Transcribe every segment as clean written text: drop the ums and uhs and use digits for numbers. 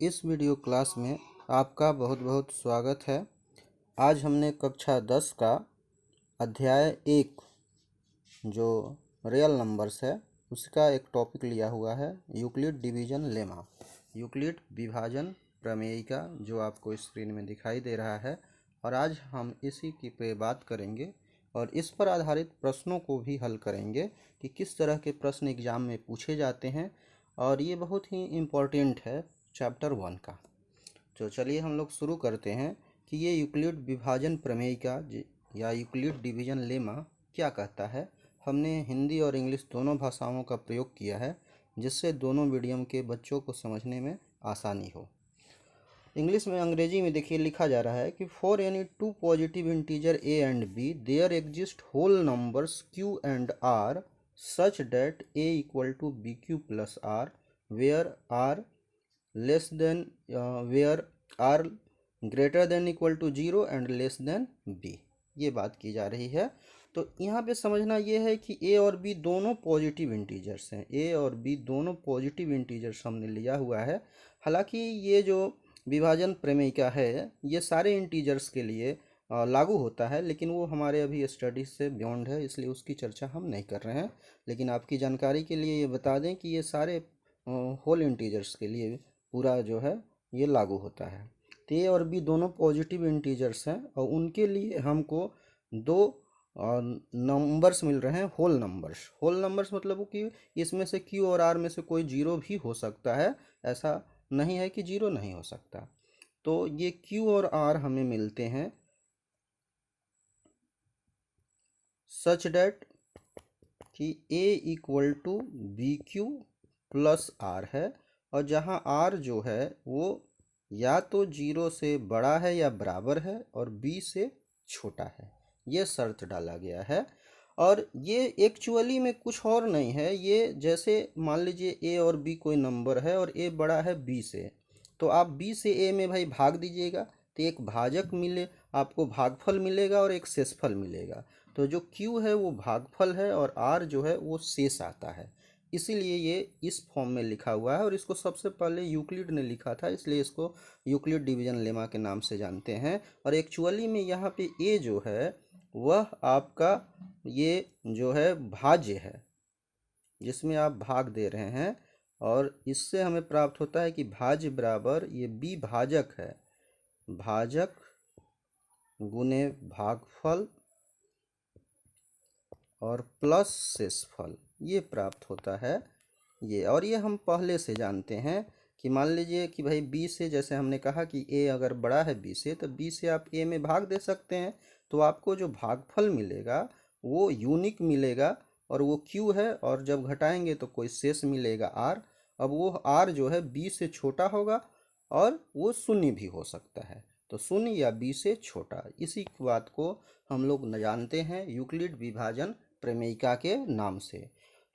इस video class में आपका बहुत बहुत स्वागत है। आज हमने कक्षा 10 का अध्याय 1 जो रियल नंबर्स है उसका एक टॉपिक लिया हुआ है, यूक्लिड डिवीजन लेमा, यूक्लिड विभाजन प्रमेयिका, जो आपको स्क्रीन में दिखाई दे रहा है। और आज हम इसी की पे बात करेंगे और इस पर आधारित प्रश्नों को भी हल करेंगे कि किस तरह के प्रश्न एग्ज़ाम में पूछे जाते हैं। और ये बहुत ही इम्पोर्टेंट है चैप्टर 1 का। तो चलिए हम लोग शुरू करते हैं कि ये यूक्लिड विभाजन प्रमेयिका या यूक्लिड डिवीजन लेमा क्या कहता है। हमने हिंदी और इंग्लिश दोनों भाषाओं का प्रयोग किया है जिससे दोनों मीडियम के बच्चों को समझने में आसानी हो। इंग्लिश में, अंग्रेजी में देखिए लिखा जा रहा है कि for any two positive integer A and B there exist whole numbers Q and R such that A equal to B Q plus R where R less than where R greater than equal to 0 and less than B, ये बात की जा रही है। तो यहाँ पे समझना ये है कि ए और बी दोनों पॉजिटिव इंटीजर्स हैं। ए और बी दोनों पॉजिटिव इंटीजर्स हमने लिया हुआ है। हालांकि ये जो विभाजन प्रमेयिका है ये सारे इंटीजर्स के लिए लागू होता है, लेकिन वो हमारे अभी स्टडीज से बियॉन्ड है, इसलिए उसकी चर्चा हम नहीं कर रहे हैं। लेकिन आपकी जानकारी के लिए ये बता दें कि ये सारे होल इंटीजर्स के लिए पूरा जो है ये लागू होता है। तो ए और बी दोनों पॉजिटिव इंटीजर्स हैं और उनके लिए हमको दो नंबर्स मिल रहे हैं, होल नंबर्स। होल नंबर्स मतलब कि इसमें से क्यू और आर में से कोई जीरो भी हो सकता है, ऐसा नहीं है कि जीरो नहीं हो सकता। तो ये क्यू और आर हमें मिलते हैं सच डेट कि a equal to B Q plus r है, और जहाँ आर जो है वो या तो 0 से बड़ा है या बराबर है और बी से छोटा है, ये शर्त डाला गया है। और ये एक्चुअली में कुछ और नहीं है, ये जैसे मान लीजिए ए और बी कोई नंबर है और ए बड़ा है बी से, तो आप बी से ए में भाई भाग दीजिएगा तो एक भाजक मिले, आपको भागफल मिलेगा और एक शेषफल मिलेगा। तो जो Q है वो भागफल है और R जो है वो शेष आता है, इसीलिए ये इस फॉर्म में लिखा हुआ है। और इसको सबसे पहले यूक्लिड ने लिखा था, इसलिए इसको यूक्लिड डिवीजन लेमा के नाम से जानते हैं। और एक्चुअली में यहाँ पे A जो है वह आपका ये जो है भाज्य है जिसमें आप भाग दे रहे हैं, और इससे हमें प्राप्त होता है कि भाज्य बराबर ये B भाजक है, भाजक गुने भागफल और प्लस शेषफल, ये प्राप्त होता है ये। और ये हम पहले से जानते हैं कि मान लीजिए कि भाई बी से, जैसे हमने कहा कि ए अगर बड़ा है बी से, तो बी से आप ए में भाग दे सकते हैं, तो आपको जो भागफल मिलेगा वो यूनिक मिलेगा और वो क्यू है, और जब घटाएंगे तो कोई शेष मिलेगा आर। अब वो आर जो है बी से छोटा होगा और वो शून्य भी हो सकता है, तो शून्य या बी से छोटा, इसी बात को हम लोग न जानते हैं यूक्लिड विभाजन प्रमेयिका के नाम से।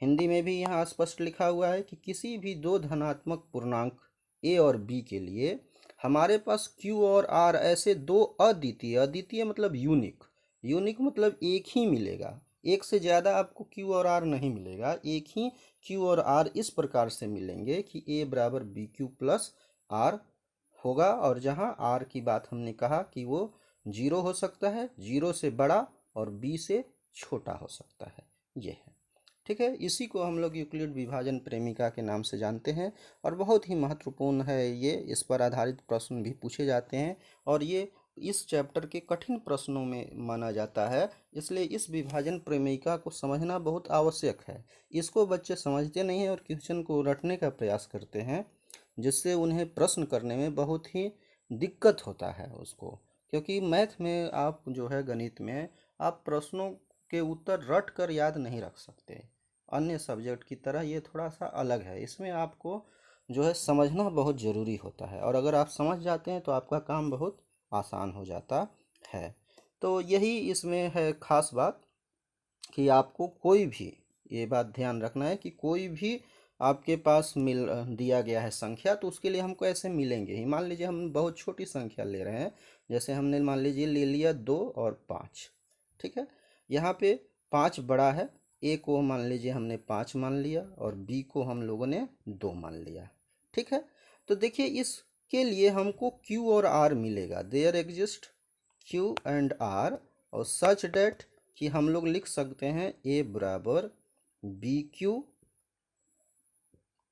हिंदी में भी यहाँ स्पष्ट लिखा हुआ है कि किसी भी दो धनात्मक पूर्णांक ए और बी के लिए हमारे पास क्यू और आर ऐसे दो अद्वितीय, अद्वितीय मतलब यूनिक, यूनिक मतलब एक ही मिलेगा, एक से ज़्यादा आपको क्यू और आर नहीं मिलेगा, एक ही क्यू और आर इस प्रकार से मिलेंगे कि ए बराबर बी क्यू प्लस आर होगा। और जहाँ आर की बात हमने कहा कि वो 0 हो सकता है, 0 से बड़ा और बी से छोटा हो सकता है, ये है। ठीक है, इसी को हम लोग यूक्लिड विभाजन प्रेमिका के नाम से जानते हैं और बहुत ही महत्वपूर्ण है ये, इस पर आधारित प्रश्न भी पूछे जाते हैं और ये इस चैप्टर के कठिन प्रश्नों में माना जाता है, इसलिए इस विभाजन प्रेमिका को समझना बहुत आवश्यक है। इसको बच्चे समझते नहीं हैं और क्वेश्चन को रटने का प्रयास करते हैं, जिससे उन्हें प्रश्न करने में बहुत ही दिक्कत होता है उसको, क्योंकि मैथ में आप जो है, गणित में आप प्रश्नों के उत्तर रट कर याद नहीं रख सकते। अन्य सब्जेक्ट की तरह ये थोड़ा सा अलग है, इसमें आपको जो है समझना बहुत ज़रूरी होता है, और अगर आप समझ जाते हैं तो आपका काम बहुत आसान हो जाता है। तो यही इसमें है ख़ास बात कि आपको कोई भी, ये बात ध्यान रखना है कि कोई भी आपके पास मिल दिया गया है संख्या, तो उसके लिए हमको ऐसे मिलेंगे ही। मान लीजिए हम बहुत छोटी संख्या ले रहे हैं, जैसे हमने मान लीजिए ले लिया 2 और 5, ठीक है। यहाँ पे 5 बड़ा है, ए को मान लीजिए हमने 5 मान लिया और बी को हम लोगों ने 2 मान लिया, ठीक है। तो देखिए इस के लिए हमको Q और R मिलेगा, there exist Q and R, और सच डेट कि हम लोग लिख सकते हैं A बराबर BQ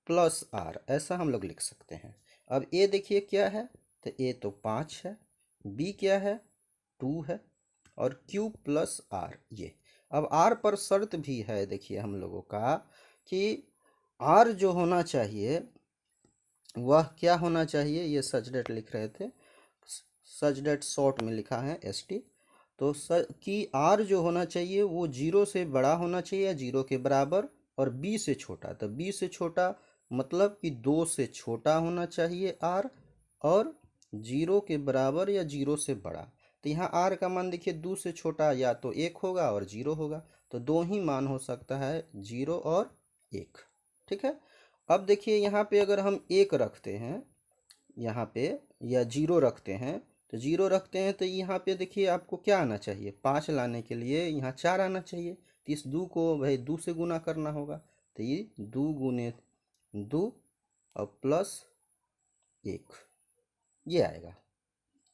प्लस R, ऐसा हम लोग लिख सकते हैं। अब A देखिए क्या है, तो A तो 5 है, B क्या है 2 है, और Q प्लस R ये। अब R पर शर्त भी है देखिए हम लोगों का कि R जो होना चाहिए वह क्या होना चाहिए, ये सच डेट लिख रहे थे, सच डेट शॉर्ट में लिखा है ST, तो कि R जो होना चाहिए वो 0 से बड़ा होना चाहिए या 0 के बराबर, और B से छोटा, तो B से छोटा मतलब कि 2 से छोटा होना चाहिए R, और 0 के बराबर या 0 से बड़ा। तो यहाँ R का मान देखिए 2 से छोटा या तो 1 होगा और 0 होगा, तो दो ही मान हो सकता है, 0 और 1। ठीक है। अब देखिए यहाँ पे अगर हम 1 रखते हैं यहाँ पे, या 0 रखते हैं, तो 0 रखते हैं तो यहाँ पे देखिए आपको क्या आना चाहिए, 5 लाने के लिए यहाँ 4 आना चाहिए, तो इस 2 को भाई 2 से गुना करना होगा, तो ये 2 गुने 2 और प्लस 1 ये आएगा।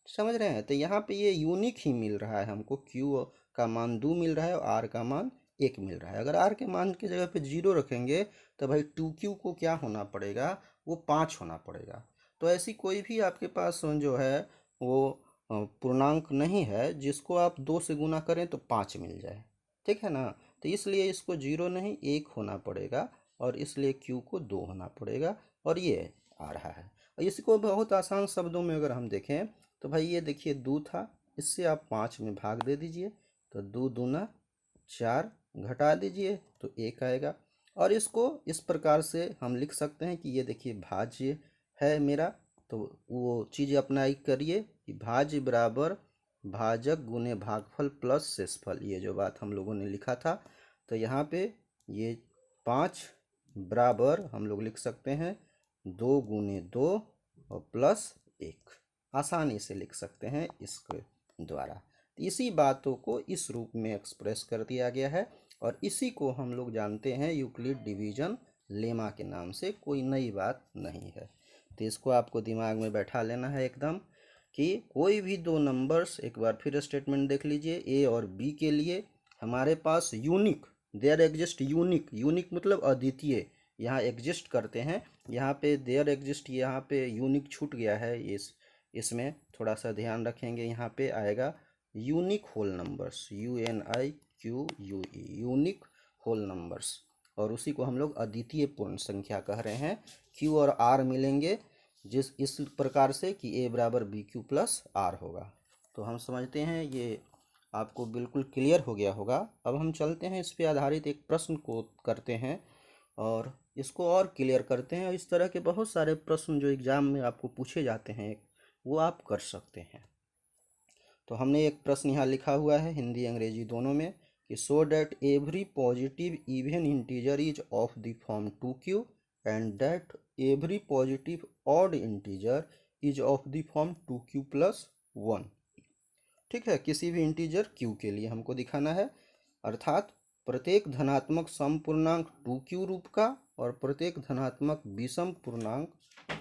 समझ रहे हैं, तो यहाँ पे ये यूनिक ही मिल रहा है हमको, Q का मान 2 मिल रहा है और R का मान 1 मिल रहा है। अगर R के मान की जगह पे 0 रखेंगे तो भाई 2Q को क्या होना पड़ेगा, वो 5 होना पड़ेगा। तो ऐसी कोई भी आपके पास जो है वो पूर्णांक नहीं है जिसको आप 2 से गुना करें तो 5 मिल जाए, ठीक है ना। तो इसलिए इसको 0 नहीं 1 होना पड़ेगा, और इसलिए Q को 2 होना पड़ेगा, और ये आ रहा है। और इसको बहुत आसान शब्दों में अगर हम देखें तो भाई ये देखिए 2 था, इससे आप 5 में भाग दे दीजिए, तो 2 दूना 4, घटा दीजिए तो 1 आएगा। और इसको इस प्रकार से हम लिख सकते हैं कि ये देखिए भाज्य है मेरा, तो वो चीज़ अप्लाई करिए कि भाज्य बराबर भाजक गुने भागफल प्लस शेषफल, ये जो बात हम लोगों ने लिखा था। तो यहाँ पे ये 5 बराबर हम लोग लिख सकते हैं 2 गुने 2 और प्लस 1, आसानी से लिख सकते हैं इसके द्वारा। इसी बातों को इस रूप में एक्सप्रेस कर दिया गया है, और इसी को हम लोग जानते हैं यूक्लिड डिवीजन लेमा के नाम से, कोई नई बात नहीं है। तो इसको आपको दिमाग में बैठा लेना है एकदम, कि कोई भी दो नंबर्स, एक बार फिर स्टेटमेंट देख लीजिए, ए और बी के लिए हमारे पास unique, there exist unique, unique मतलब अद्वितीय, यहाँ एग्जिस्ट करते हैं, यहाँ पे देयर एग्जिस्ट, यहाँ पे यूनिक छूट गया है, इसमें थोड़ा सा ध्यान रखेंगे, यहाँ पे आएगा unique whole numbers, UNIQUE, unique whole numbers, और उसी को हम लोग अद्वितीय पूर्ण संख्या कह रहे हैं। Q और R मिलेंगे जिस इस प्रकार से कि A बराबर BQ प्लस R होगा। तो हम समझते हैं ये आपको बिल्कुल क्लियर हो गया होगा। अब हम चलते हैं इस पे आधारित एक प्रश्न को करते हैं और इसको और क्लियर करते हैं। इस तरह के बहुत सारे प्रश्न जो एग्ज़ाम में आपको पूछे जाते हैं वो आप कर सकते हैं। तो हमने एक प्रश्न यहाँ लिखा हुआ है हिंदी अंग्रेजी दोनों में कि so that every positive even integer is of the form 2Q and that every positive odd integer is of the form 2Q plus 1। ठीक है, किसी भी इंटीजर Q के लिए हमको दिखाना है, अर्थात प्रत्येक धनात्मक समपूर्णांक 2Q रूप का और प्रत्येक धनात्मक विषम पूर्णांक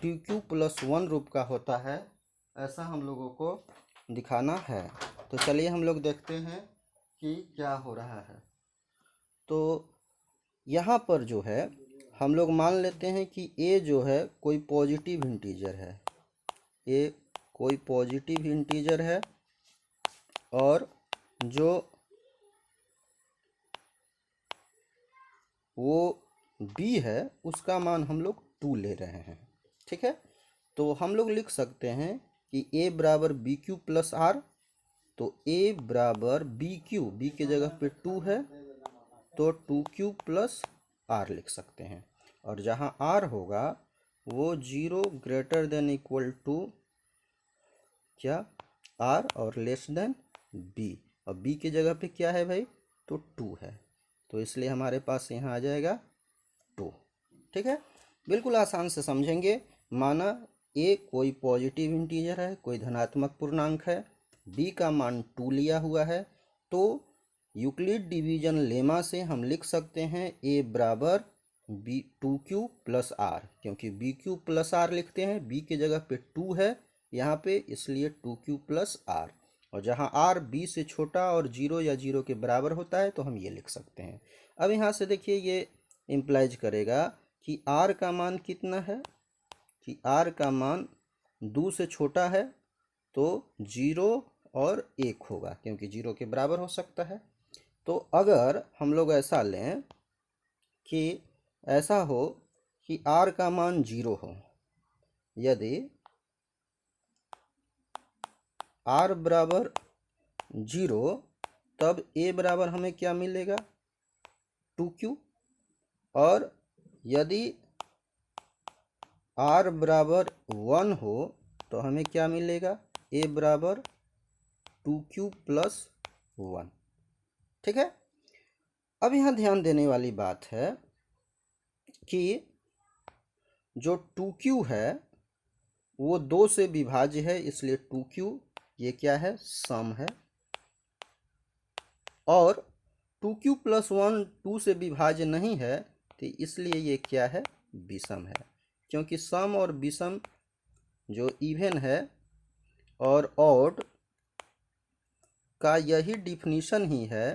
2Q प्लस 1 रूप का होता है, ऐसा हम लोगों को दिखाना है। तो चलिए हम लोग देखते हैं कि क्या हो रहा है। तो यहाँ पर जो है हम लोग मान लेते हैं कि a जो है कोई पॉजिटिव इंटीजर है, a कोई पॉजिटिव इंटीजर है, और जो वो b है उसका मान हम लोग 2 ले रहे हैं। ठीक है, तो हम लोग लिख सकते हैं कि a बराबर BQ प्लस R, तो a बराबर BQ, b की जगह पे 2 है तो 2Q प्लस R लिख सकते हैं, और जहाँ R होगा वो 0 ग्रेटर देन इक्वल टू क्या R और लेस देन B, और B की जगह पे क्या है भाई, तो 2 है, तो इसलिए हमारे पास यहाँ आ जाएगा 2। ठीक है, बिल्कुल आसान से समझेंगे। माना a कोई पॉजिटिव इंटीजर है, कोई धनात्मक पूर्णांक है, b का मान 2 लिया हुआ है, तो यूक्लिड डिवीजन लेमा से हम लिख सकते हैं a बराबर B to Q plus R, क्योंकि बी क्यू प्लस आर लिखते हैं, बी की जगह पे 2 है यहाँ पे, इसलिए 2q प्लस आर। और जहाँ आर बी से छोटा और 0 या 0 के बराबर होता है तो हम ये लिख सकते हैं। अब यहाँ से देखिए ये इम्प्लाइज करेगा कि आर का मान कितना है, कि आर का मान 2 से छोटा है तो 0 और 1 होगा, क्योंकि 0 के बराबर हो सकता है। तो अगर हम लोग ऐसा लें कि ऐसा हो कि r का मान 0 हो, यदि r बराबर 0 तब a बराबर हमें क्या मिलेगा, 2q। और यदि r बराबर 1 हो तो हमें क्या मिलेगा, a बराबर 2q प्लस 1। ठीक है। अब यहाँ ध्यान देने वाली बात है कि जो 2q है वो 2 से विभाज्य है, इसलिए 2q ये क्या है, सम है। और 2q प्लस 1 2 से विभाज्य नहीं है, तो इसलिए ये क्या है, विषम है। क्योंकि सम और विषम जो इवन है और ऑड का यही डिफिनीशन ही है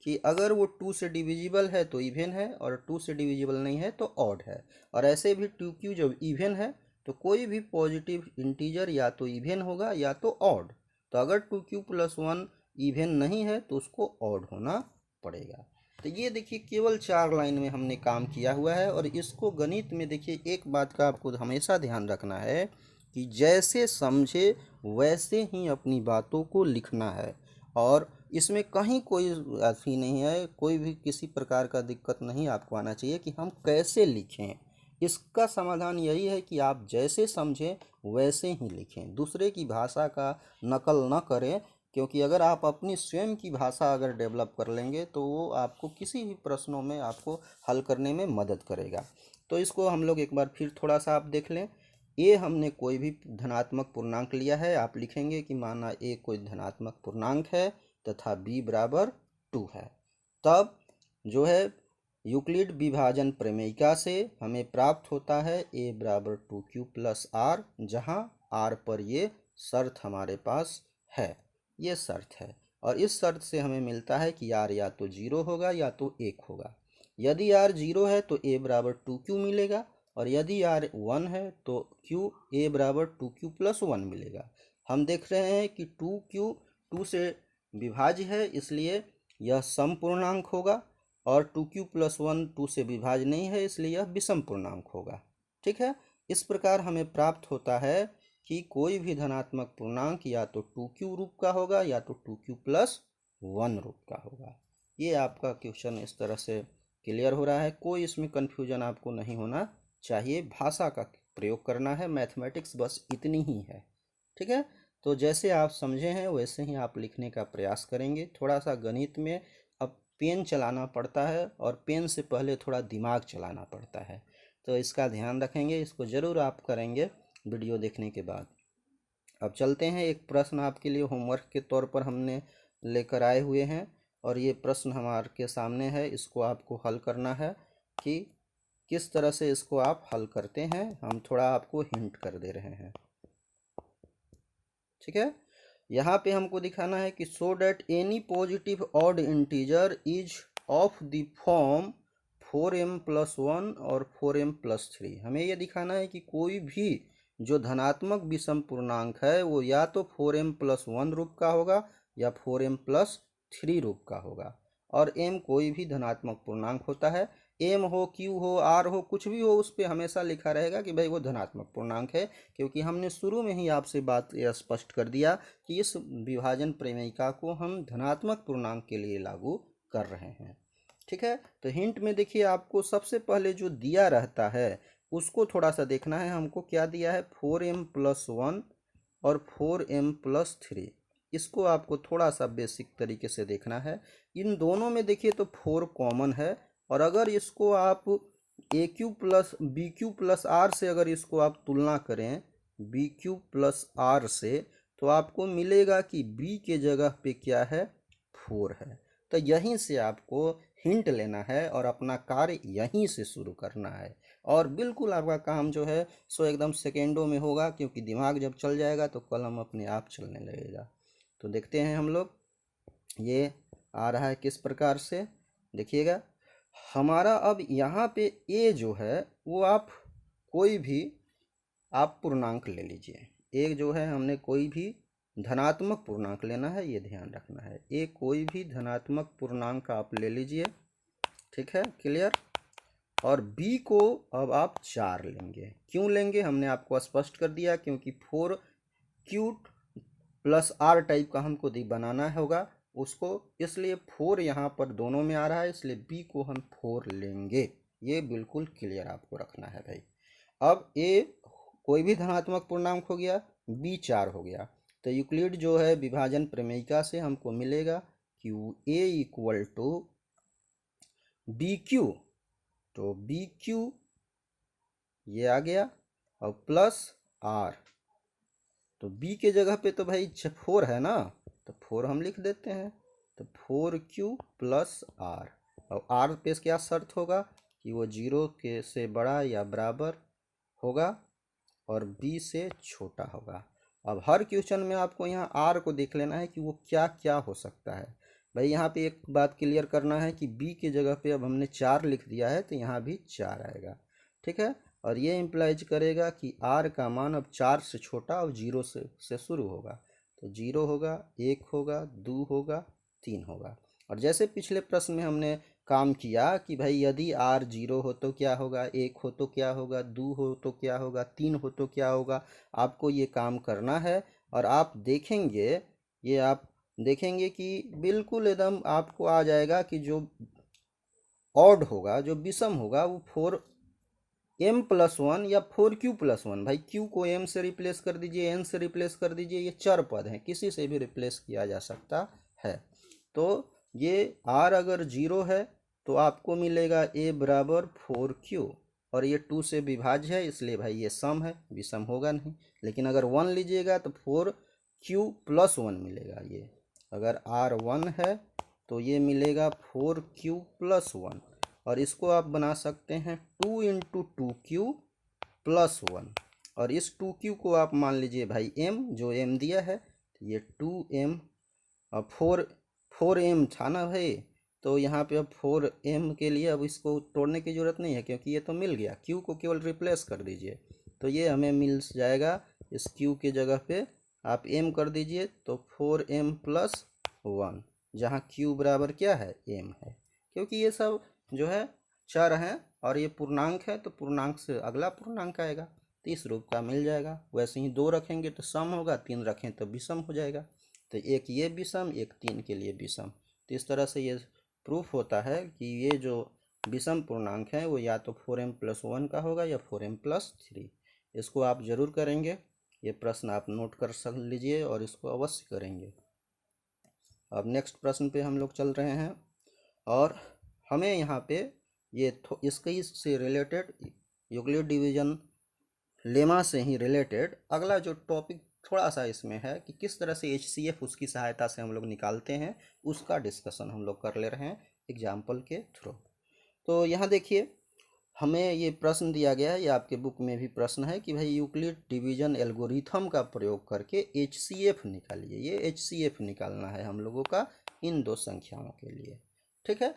कि अगर वो 2 से डिविजिबल है तो इवन है, और 2 से डिविजिबल नहीं है तो ऑड है। और ऐसे भी 2q जब इवन है तो कोई भी पॉजिटिव इंटीजर या तो इवन होगा या तो ऑड। तो अगर 2q प्लस 1 इवन नहीं है तो उसको ऑड होना पड़ेगा। तो ये देखिए केवल 4 लाइन में हमने काम किया हुआ है। और इसको गणित में देखिए एक बात का आपको हमेशा ध्यान रखना है कि जैसे समझे वैसे ही अपनी बातों को लिखना है। और इसमें कहीं कोई ऐसी नहीं है, कोई भी किसी प्रकार का दिक्कत नहीं आपको आना चाहिए कि हम कैसे लिखें। इसका समाधान यही है कि आप जैसे समझें वैसे ही लिखें, दूसरे की भाषा का नकल न करें। क्योंकि अगर आप अपनी स्वयं की भाषा अगर डेवलप कर लेंगे तो वो आपको किसी भी प्रश्नों में आपको हल करने में मदद करेगा। तो इसको हम लोग एक बार फिर थोड़ा सा आप देख लें। ए हमने कोई भी धनात्मक पूर्णांक लिया है, आप लिखेंगे कि माना ए कोई धनात्मक पूर्णांक है तथा b बराबर 2 है। तब जो है यूक्लिड विभाजन प्रमेयिका से हमें प्राप्त होता है a बराबर 2q प्लस आर, जहाँ r पर ये शर्त हमारे पास है, ये शर्त है। और इस शर्त से हमें मिलता है कि r या तो 0 होगा या तो 1 होगा। यदि r 0 है तो a बराबर 2q मिलेगा, और यदि r 1 है तो a बराबर 2q प्लस 1 मिलेगा। हम देख रहे हैं कि 2q 2 से विभाज्य है, इसलिए यह सम पूर्णांक होगा। और 2q प्लस 1 2 से विभाज्य नहीं है, इसलिए यह विषम पूर्णांक होगा। ठीक है। इस प्रकार हमें प्राप्त होता है कि कोई भी धनात्मक पूर्णांक या तो 2q रूप का होगा या तो 2q प्लस 1 रूप का होगा। ये आपका क्वेश्चन इस तरह से क्लियर हो रहा है, कोई इसमें कन्फ्यूजन आपको नहीं होना चाहिए। भाषा का प्रयोग करना है, मैथमेटिक्स बस इतनी ही है। ठीक है। तो जैसे आप समझे हैं वैसे ही आप लिखने का प्रयास करेंगे। थोड़ा सा गणित में अब पेन चलाना पड़ता है, और पेन से पहले थोड़ा दिमाग चलाना पड़ता है, तो इसका ध्यान रखेंगे। इसको ज़रूर आप करेंगे वीडियो देखने के बाद। अब चलते हैं, एक प्रश्न आपके लिए होमवर्क के तौर पर हमने लेकर आए हुए हैं, और ये प्रश्न हमारे सामने है। इसको आपको हल करना है कि किस तरह से इसको आप हल करते हैं, हम थोड़ा आपको हिंट कर दे रहे हैं। ठीक है। यहाँ पे हमको दिखाना है कि so that any positive odd integer is of the form 4m plus 1 और 4m प्लस 3। हमें ये दिखाना है कि कोई भी जो धनात्मक विषम पूर्णांक है वो या तो 4m प्लस 1 रूप का होगा या 4m प्लस 3 रूप का होगा। और m कोई भी धनात्मक पूर्णांक होता है, m हो q हो r हो कुछ भी हो, उस पर हमेशा लिखा रहेगा कि भाई वो धनात्मक पूर्णांक है। क्योंकि हमने शुरू में ही आपसे बात यह स्पष्ट कर दिया कि इस विभाजन प्रमेयिका को हम धनात्मक पूर्णांक के लिए लागू कर रहे हैं। ठीक है। तो हिंट में देखिए आपको सबसे पहले जो दिया रहता है उसको थोड़ा सा देखना है। हमको क्या दिया है, 4m प्लस 1 और 4m प्लस 3। इसको आपको थोड़ा सा बेसिक तरीके से देखना है। इन दोनों में देखिए तो 4 कॉमन है, और अगर इसको आप a q plus b Q plus r से अगर इसको आप तुलना करें बी क्यू प्लस आर से, तो आपको मिलेगा कि बी के जगह पे क्या है, 4 है। तो यहीं से आपको हिंट लेना है और अपना कार्य यहीं से शुरू करना है, और बिल्कुल आपका काम जो है सो एकदम सेकेंडों में होगा, क्योंकि दिमाग जब चल जाएगा तो कलम अपने आप चलने लगेगा। तो देखते हैं हम लोग ये आ रहा है किस प्रकार से। देखिएगा हमारा अब यहाँ पे ए जो है वो आप कोई भी आप पूर्णांक ले लीजिए। एक जो है हमने कोई भी धनात्मक पूर्णांक लेना है, ये ध्यान रखना है। एक कोई भी धनात्मक पूर्णांक आप ले लीजिए, ठीक है, क्लियर। और b को अब आप 4 लेंगे। क्यों लेंगे हमने आपको स्पष्ट कर दिया, क्योंकि 4q प्लस r टाइप का हमको बनाना होगा उसको, इसलिए 4 यहाँ पर दोनों में आ रहा है, इसलिए b को हम 4 लेंगे। ये बिल्कुल क्लियर आपको रखना है भाई। अब a कोई भी धनात्मक पूर्णांक हो गया, b 4 हो गया, तो यूक्लिड जो है विभाजन प्रमेयिका से हमको मिलेगा कि a equal to B Q, तो बी क्यू ये आ गया और प्लस आर, तो b के जगह पे तो भाई 4 है ना, तो 4 हम लिख देते हैं, तो 4q प्लस आर। और आर पे क्या शर्त होगा कि वो 0 के से बड़ा या बराबर होगा और b से छोटा होगा। अब हर क्वेश्चन में आपको यहाँ आर को देख लेना है कि वो क्या क्या हो सकता है। भाई यहाँ पे एक बात क्लियर करना है कि b के जगह पे अब हमने 4 लिख दिया है, तो यहाँ भी 4 आएगा, ठीक है। और ये इम्प्लाइज करेगा कि r का मान अब 4 से छोटा और 0 से शुरू होगा, तो 0 होगा, 1 होगा, 2 होगा, 3 होगा। और जैसे पिछले प्रश्न में हमने काम किया कि भाई यदि r 0 हो तो क्या होगा, 1 हो तो क्या होगा, 2 हो तो क्या होगा, 3 हो तो क्या होगा, आपको ये काम करना है। और आप देखेंगे, ये आप देखेंगे कि बिल्कुल एकदम आपको आ जाएगा कि जो ऑड होगा, जो विषम होगा, वो 4m+1 या 4q+1। भाई q को m से रिप्लेस कर दीजिए, n से रिप्लेस कर दीजिए, ये चर पद हैं, किसी से भी रिप्लेस किया जा सकता है। तो ये r अगर 0 है तो आपको मिलेगा a बराबर 4q, और ये 2 से विभाज्य है, इसलिए भाई ये सम है, विषम होगा नहीं। लेकिन अगर 1 लीजिएगा तो 4q+1 मिलेगा। ये अगर r 1 है तो ये मिलेगा 4q+1, और इसको आप बना सकते हैं 2 इंटू 2q+1, और इस 2q को आप मान लीजिए भाई m, जो m दिया है, ये 2m, और 4m था ना भाई, तो यहाँ पे अब 4m के लिए अब इसको तोड़ने की ज़रूरत नहीं है, क्योंकि ये तो मिल गया। q को केवल रिप्लेस कर दीजिए, तो ये हमें मिल जाएगा। इस q के जगह पे आप m कर दीजिए, तो 4m+1, जहाँ q बराबर क्या है, m है। क्योंकि ये सब जो है चर हैं और ये पूर्णांक है, तो पूर्णांक से अगला पूर्णांक आएगा, तो इस रूप का मिल जाएगा। वैसे ही 2 रखेंगे तो सम होगा, 3 रखें तो विषम हो जाएगा, तो एक ये विषम, एक 3 के लिए विषम। तो इस तरह से ये प्रूफ होता है कि ये जो विषम पूर्णांक है वो या तो 4m+1 का होगा या 4m+3। इसको आप ज़रूर करेंगे, ये प्रश्न आप नोट कर सक लीजिए और इसको अवश्य करेंगे। अब नेक्स्ट प्रश्न पे हम लोग चल रहे हैं, और हमें यहाँ पे ये इसके से रिलेटेड यूक्लिड डिवीजन लेमा से ही रिलेटेड अगला जो टॉपिक थोड़ा सा इसमें है कि किस तरह से HCF उसकी सहायता से हम लोग निकालते हैं, उसका डिस्कशन हम लोग कर ले रहे हैं एग्जाम्पल के थ्रू। तो यहाँ देखिए हमें ये प्रश्न दिया गया है, ये आपके बुक में भी प्रश्न है कि भाई यूक्लिड डिवीजन एल्गोरिथम का प्रयोग करके HCF निकालिए। ये HCF निकालना है हम लोगों का इन 2 संख्याओं के लिए, ठीक है।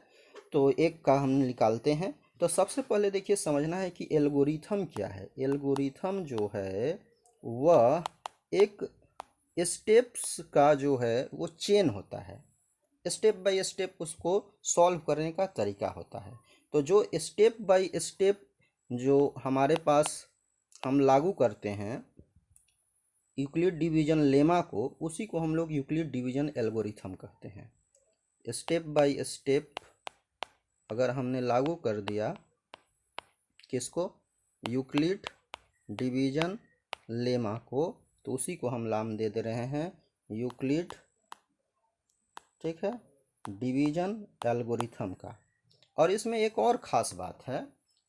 तो एक का हम निकालते हैं। तो सबसे पहले देखिए समझना है कि एल्गोरिथम क्या है। एल्गोरिथम जो है वह एक स्टेप्स का जो है वो चेन होता है, स्टेप बाय स्टेप उसको सॉल्व करने का तरीका होता है। तो जो स्टेप बाय स्टेप जो हमारे पास हम लागू करते हैं यूक्लिड डिवीजन लेमा को, उसी को हम लोग यूक्लिड डिवीजन एल्गोरिथम कहते हैं। स्टेप बाय स्टेप अगर हमने लागू कर दिया किसको, यूक्लिड डिवीजन लेमा को, तो उसी को हम नाम दे रहे हैं यूक्लिड, ठीक है, डिवीजन एल्गोरिथम का। और इसमें एक और ख़ास बात है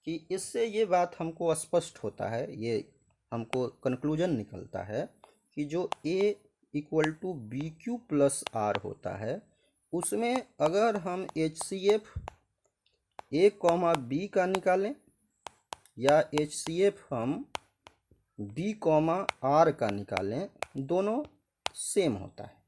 कि इससे ये बात हमको स्पष्ट होता है, ये हमको कंक्लूजन निकलता है कि जो a = BQ+R होता है, उसमें अगर हम HCF ए कॉमा बी का निकालें या HCF हम बी कॉमा आर का निकालें, दोनों सेम होता है।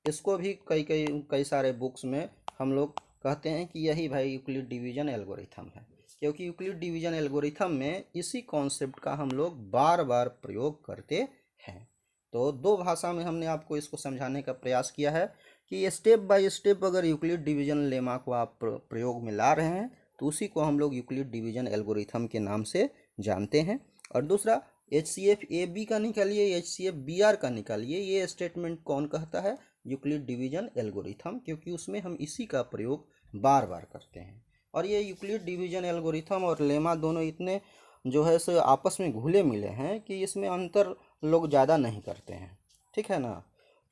इसको भी कई सारे बुक्स में हम लोग कहते हैं कि यही भाई यूक्लिड डिवीजन एल्गोरिथम है, क्योंकि यूक्लिड डिवीजन एल्गोरिथम में इसी कॉन्सेप्ट का हम लोग बार बार प्रयोग करते हैं। तो दो भाषा में हमने आपको इसको समझाने का प्रयास किया है कि स्टेप बाय स्टेप अगर यूक्लिड डिवीजन लेमा को आप प्रयोग में ला रहे हैं तो उसी को हम लोग यूक्लिड डिवीजन एल्गोरिथम के नाम से जानते हैं। और दूसरा HCF AB का निकालिए, HCF BR का निकालिए, ये स्टेटमेंट कौन कहता है? यूक्लिड डिवीजन एल्गोरिथम, क्योंकि उसमें हम इसी का प्रयोग बार बार करते हैं। और ये यूक्लिड डिवीजन एल्गोरिथम और लेमा दोनों इतने जो है सो आपस में घुले मिले हैं कि इसमें अंतर लोग ज़्यादा नहीं करते हैं, ठीक है ना।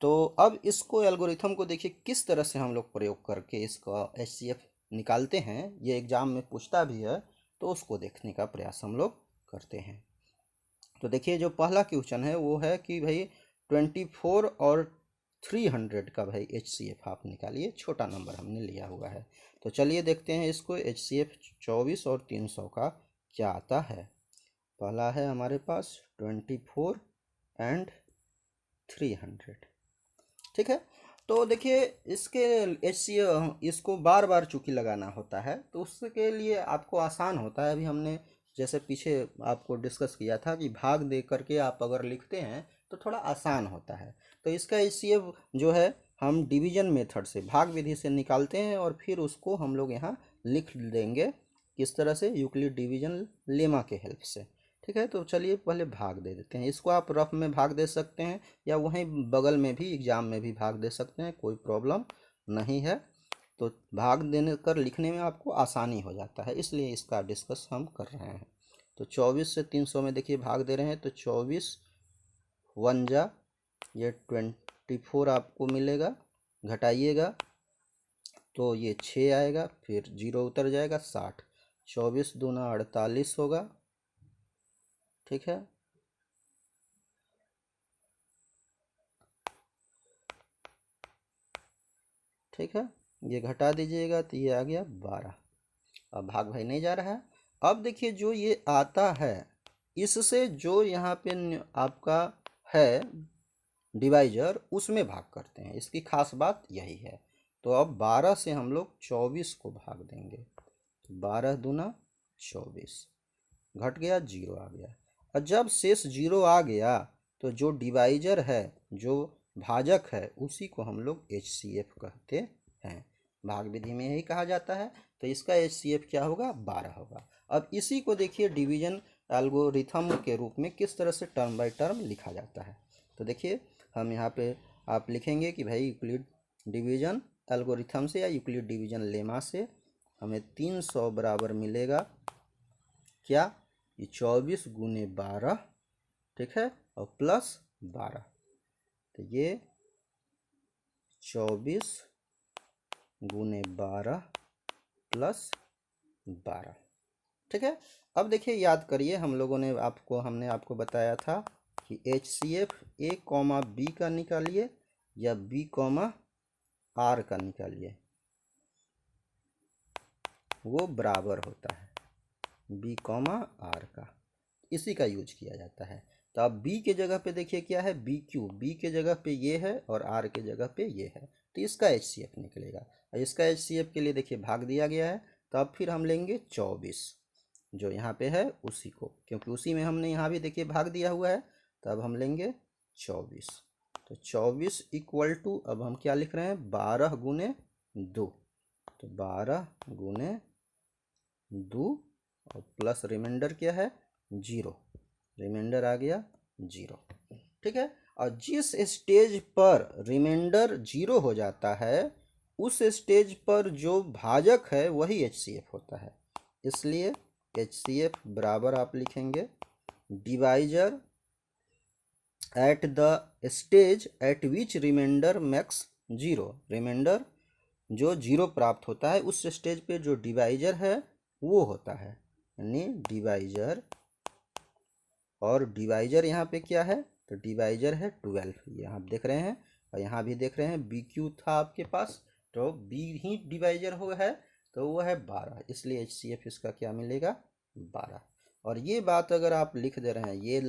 तो अब इसको एल्गोरिथम को देखिए किस तरह से हम लोग प्रयोग करके इसका HCF निकालते हैं, ये एग्ज़ाम में पूछता भी है, तो उसको देखने का प्रयास हम लोग करते हैं। तो देखिए जो पहला क्वेश्चन है वो है कि भाई 24 और 300 का भाई HCF आप निकालिए, छोटा नंबर हमने लिया हुआ है। तो चलिए देखते हैं इसको HCF 24 और 300 का क्या आता है। पहला है हमारे पास 24 एंड 300, ठीक है। तो देखिए इसके HCF इसको बार बार चूंकि लगाना होता है तो उसके लिए आपको आसान होता है। अभी हमने जैसे पीछे आपको डिस्कस किया था कि भाग दे करके आप अगर लिखते हैं तो थोड़ा आसान होता है। तो इसका HCF जो है हम डिवीजन मेथड से, भाग विधि से निकालते हैं और फिर उसको हम लोग यहाँ लिख देंगे किस तरह से, यूक्लिड डिवीजन लेमा के हेल्प से, ठीक है। तो चलिए पहले भाग दे देते हैं। इसको आप रफ में भाग दे सकते हैं या वहीं बगल में भी एग्जाम में भी भाग दे सकते हैं, कोई प्रॉब्लम नहीं है। तो भाग देने कर लिखने में आपको आसानी हो जाता है, इसलिए इसका डिस्कस हम कर रहे हैं। तो 24 से 300 में देखिए भाग दे रहे हैं, तो 24 1 जा ये 24 आपको मिलेगा, घटाइएगा तो ये 6 आएगा, फिर 0 उतर जाएगा 60, 24 दूना 48 होगा, ठीक है। ठीक है, ये घटा दीजिएगा तो ये आ गया 12। अब भाग भाई नहीं जा रहा है। अब देखिए जो ये आता है इससे जो यहाँ पे आपका है डिवाइजर उसमें भाग करते हैं, इसकी खास बात यही है। तो अब 12 से हम लोग 24 को भाग देंगे, 12 दूना 24, घट गया 0 आ गया। और जब शेष 0 आ गया तो जो डिवाइजर है, जो भाजक है, उसी को हम लोग HCF कहते हैं। भाग विधि में यही कहा जाता है। तो इसका HCF क्या होगा? 12 होगा। अब इसी को देखिए डिवीजन एल्गोरिथम के रूप में किस तरह से टर्म बाय टर्म लिखा जाता है। तो देखिए हम यहाँ पे आप लिखेंगे कि भाई यूक्लिड डिवीजन एल्गोरिथम से या यूक्लिड डिवीजन लेमा से हमें 300 बराबर मिलेगा क्या? ये 24 गुने 12, ठीक है, और प्लस 12, तो ये 24 गुने 12 प्लस 12, ठीक है। अब देखिए याद करिए हम लोगों ने हमने आपको बताया था कि HCF A कॉमा B का निकालिए या B कॉमा R का निकालिए, वो बराबर होता है B कॉमा R का, इसी का यूज किया जाता है। तो अब B के जगह पे देखिए क्या है, BQ, B के जगह पे ये है और R के जगह पे ये है, तो इसका HCF निकलेगा। और इसका HCF के लिए देखिए भाग दिया गया है, तो अब फिर हम लेंगे 24 जो यहाँ पे है उसी को, क्योंकि उसी में हमने यहाँ भी देखिए भाग दिया हुआ है, तो अब हम लेंगे 24। तो 24 इक्वल टू, अब हम क्या लिख रहे हैं, 12 गुने 2, तो 12 गुने 2 और प्लस रिमाइंडर क्या है 0, रिमाइंडर आ गया 0, ठीक है। और जिस स्टेज पर रिमाइंडर 0 हो जाता है उस स्टेज पर जो भाजक है वही HCF होता है, इसलिए HCF बराबर आप लिखेंगे divisor at the stage at which remainder makes 0, remainder जो 0 प्राप्त होता है उस स्टेज पे जो डिवाइजर है वो होता है, यानी डिवाइजर, और डिवाइजर यहाँ पे क्या है, तो डिवाइजर है 12, ये आप देख रहे हैं, और यहाँ भी देख रहे हैं BQ था आपके पास, तो B ही डिवाइजर हो है, तो वो है 12, इसलिए HCF इसका क्या मिलेगा 12। और ये बात अगर आप लिख दे रहे हैं ये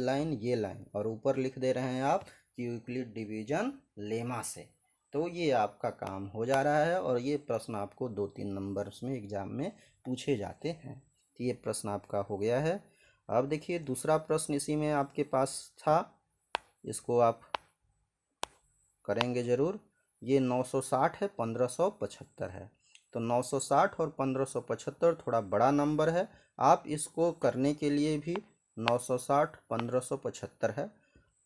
लाइन और ऊपर लिख दे रहे हैं आप कि यूक्लिड डिवीजन लेमा से, तो ये आपका काम हो जा रहा है। और ये प्रश्न आपको 2-3 नंबर्स में एग्जाम में पूछे जाते हैं। तो ये प्रश्न आपका हो गया है। अब देखिए दूसरा प्रश्न इसी में आपके पास था, इसको आप करेंगे ज़रूर। ये 960 है, 1575 है, तो 960 और 1575 थोड़ा बड़ा नंबर है। आप इसको करने के लिए भी 960 1575 है,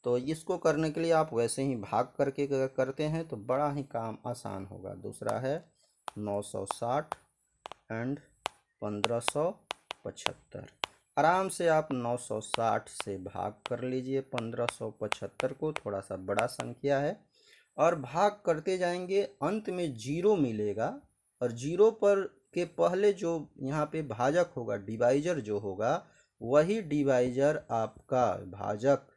तो इसको करने के लिए आप वैसे ही भाग करके अगर करते हैं तो बड़ा ही काम आसान होगा। दूसरा है 960 एंड 1575। आराम से आप 960 से भाग कर लीजिए 1575 को, थोड़ा सा बड़ा संख्या है, और भाग करते जाएंगे, अंत में 0 मिलेगा। और 0 पर के पहले जो यहाँ पे भाजक होगा, डिवाइजर जो होगा, वही डिवाइजर आपका भाजक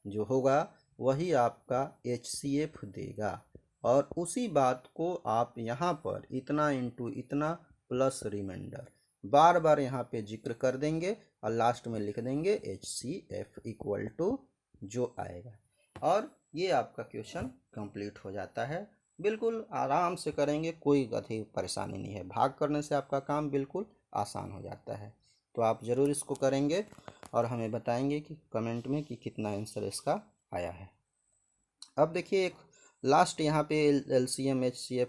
जो होगा वही आपका HCF देगा। और उसी बात को आप यहाँ पर इतना इंटू इतना प्लस रिमाइंडर बार बार यहाँ पे जिक्र कर देंगे और लास्ट में लिख देंगे HCF इक्वल टू जो आएगा। और ये आपका क्वेश्चन कंप्लीट हो जाता है। बिल्कुल आराम से करेंगे, कोई अधिक परेशानी नहीं है, भाग करने से आपका काम बिल्कुल आसान हो जाता है। तो आप ज़रूर इसको करेंगे और हमें बताएंगे कि कमेंट में कि कितना आंसर इसका आया है। अब देखिए एक लास्ट यहाँ पे LCM HCF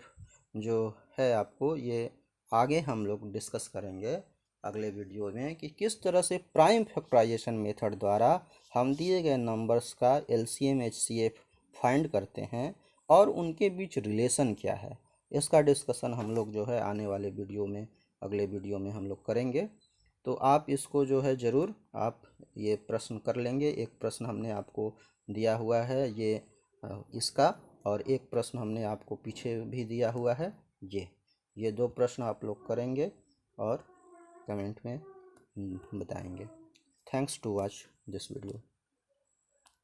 जो है आपको, ये आगे हम लोग डिस्कस करेंगे अगले वीडियो में कि किस तरह से प्राइम फैक्टराइजेशन मेथड द्वारा हम दिए गए नंबर्स का LCM HCF फाइंड करते हैं और उनके बीच रिलेशन क्या है। इसका डिस्कशन हम लोग जो है आने वाले वीडियो में, अगले वीडियो में हम लोग करेंगे। तो आप इसको जो है ज़रूर आप ये प्रश्न कर लेंगे। एक प्रश्न हमने आपको दिया हुआ है ये इसका, और एक प्रश्न हमने आपको पीछे भी दिया हुआ है ये 2 प्रश्न आप लोग करेंगे और कमेंट में बताएंगे। Thanks to watch this video.